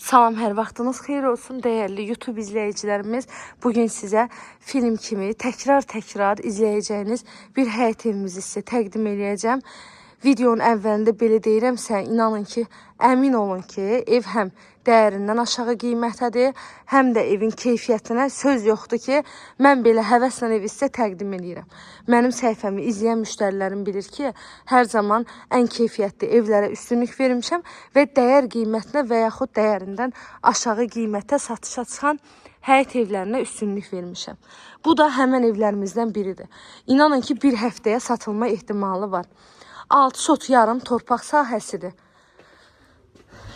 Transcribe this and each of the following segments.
Salam, hər vaxtınız xeyir olsun değerli YouTube izleyicilerimiz. Bugün size film kimi təkrar izleyeceğiniz bir həyət evimizi sizə təqdim edəcəm. Videonun əvvəlində belə deyirəmsə, inanın ki, əmin olun ki, ev həm dəyərindən aşağı qiymətədir, həm də evin keyfiyyətinə söz yoxdur ki, mən belə həvəslə evi sizə təqdim edirəm. Mənim səhifəmi izləyən müştərilərim bilir ki, hər zaman ən keyfiyyətli evlərə üstünlük vermişəm və dəyər qiymətinə və yaxud dəyərindən aşağı qiymətə satışa çıxan həyət evlərinə üstünlük vermişəm. Bu da həmən evlərimizdən biridir. İnanın ki, bir həftəyə satılma ehtimalı var. 6 sot yarım torpaq sahəsidir.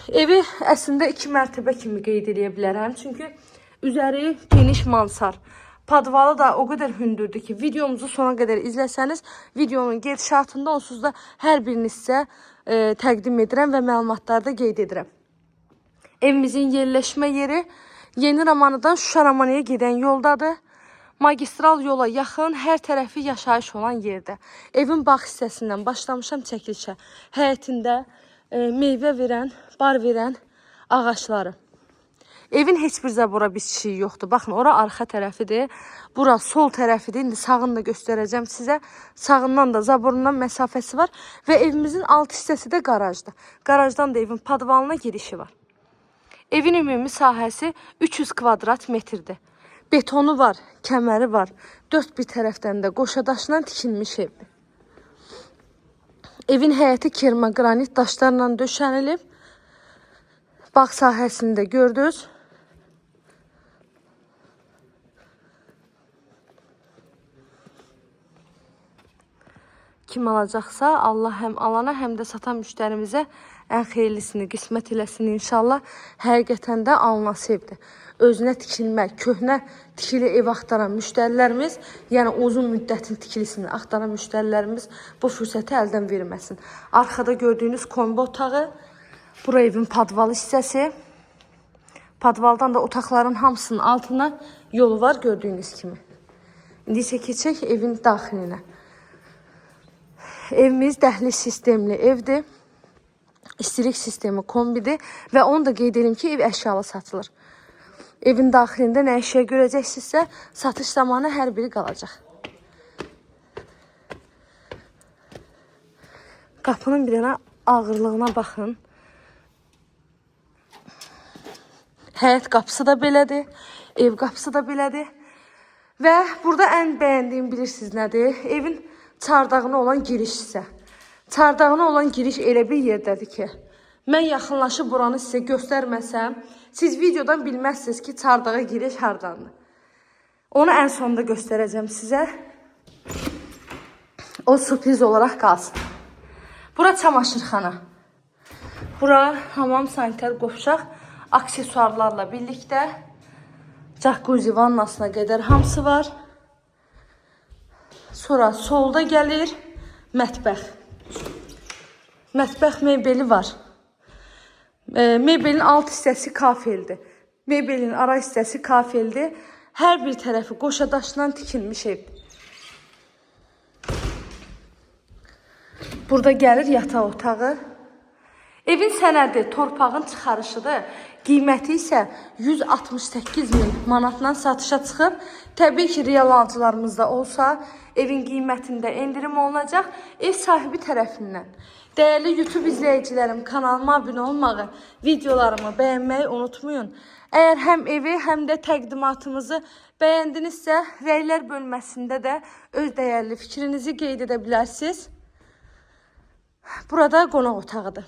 Evi əslində 2 mərtəbə kimi qeyd edə bilərəm. Çünki üzəri geniş mansar. Padvalı da o qədər hündürdür ki, videomuzu sona qədər izləsəniz, videonun gedişatında onsuz da hər birini sizə təqdim edirəm və məlumatları da qeyd edirəm. Evimizin yerləşmə yeri Yeni Ramanıdan Şuşa Ramanıya gedən yoldadır. Magistral yola yaxın, hər tərəfi yaşayış olan yerdə. Evin bağ hissəsindən başlamışam çəkilişə. Həyətində meyvə verən, bar verən ağaçları. Evin heç bir zabora bitişiyi yoxdur. Baxın, ora arxa tərəfidir. Bura sol tərəfidir. İndi sağını da göstərəcəm sizə. Sağından da zaborundan məsafəsi var. Və evimizin alt hissəsi də qarajdır. Qarajdan da evin padvalına girişi var. Evin ümumi sahəsi 300 kvadrat metrdir. Betonu var, kəməri var. Dörd bir tərəfdən də qoşadaşla tikilmiş evdir. Evin həyəti kerma qranit daşlarla döşənilib. Bağ sahəsini də gördünüz. Kim alacaqsa Allah həm alana, həm də satan müştərimizə ən xeyirlisini qismət eləsin inşallah. Həqiqətən də alınasıbdır. Özünə tikilmə, köhnə tikili ev axtaran müştərilərimiz, yəni uzun müddətin tikilisini axtaran müştərilərimiz bu fürsəti əldən verməsin. Arxada gördüyünüz kombi otağı, bura evin padvalı hissəsi. Padvaldan da otaqların hamısının altına yolu var gördüyünüz kimi. İndi isə keçək evin daxilinə. Evimiz dəhliz sistemli evdir. İstilik sistemi kombidir və onu da qeyd edim ki, ev əşyalı satılır. Evin daxilində nə əşya görəcəksinizsə, satış zamanı hər biri qalacaq. Qapının bir dənə ağırlığına baxın. Həyət qapısı da belədir, ev qapısı da belədir. Və burada ən bəyəndiyim bilirsiniz nədir? Evin çardağına olan giriş isə. Çardağına olan giriş elə bir yerdədir ki, mən yaxınlaşıb buranı sizə göstərməsəm, siz videodan bilməzsiniz ki, çardağa giriş hardandır. Onu ən sonunda göstərəcəm sizə. O sürpriz olaraq qalsın. Bura çamaşırxana. Bura hamam, sanitar qovşaq, aksesuarlarla birlikdə jacuzzi vannasına qədər hamısı var. Sonra solda gəlir mətbəx. Mətbəx mebeli var. Mebelin alt hissəsi kafeldir. Mebelin ara hissəsi kafeldir. Hər bir tərəfi qoşadaşla tikilmiş evdir. Burada gəlir yataq otağı. Evin sənədi torpağın çıxarışıdır. Qiyməti isə 168 min manatdan satışa çıxıb. Təbii ki, real alıcılarımızda olsa evin qiymətində endirim olunacaq. Ev sahibi tərəfindən. Değerli YouTube izleyicilerim, kanalıma abone olmağı, videolarımı beğenmeyi unutmayın. Eğer hem evi hem de təqdimatımızı beğendinizsə, rəylər bölməsində də öz değerli fikrinizi qeyd edə bilərsiniz. Burada qonaq otağıdır.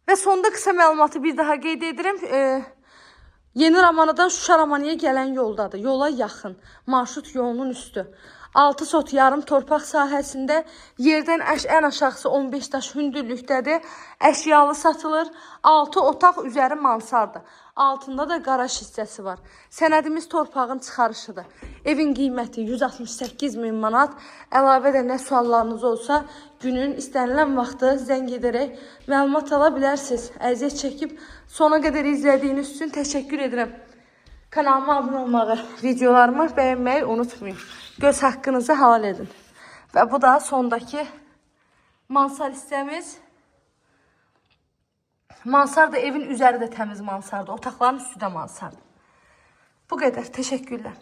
Və sonda qısa məlumatı bir daha qeyd edirəm. Yeni Ramanıdan Şuşa Ramanıya gələn yoldadır. Yola yaxın, marşrut yolunun üstü. 6 sot yarım torpaq sahəsində yerdən ən aşağısı 15 daş hündürlükdədir. Əşyalı satılır. 6 otaq üzəri mansardır. Altında da qaraj hissəsi var. Sənədimiz torpağın çıxarışıdır. Evin qiyməti 168 min manat. Əlavə də nə suallarınız olsa günün istənilən vaxtı zəng edərək məlumat ala bilərsiniz. Əziyyət çəkib sona qədər izlədiyiniz üçün təşəkkür edirəm. Kanalıma abone olmağı, videolarımı beğenmeyi unutmayın. Göz hakkınızı halal edin. Ve bu da sondaki mansar hissəmiz. Mansarda evin üzəri də təmiz mansarda. Otaqların üstü də mansarda. Bu qədər. Təşəkkürlər.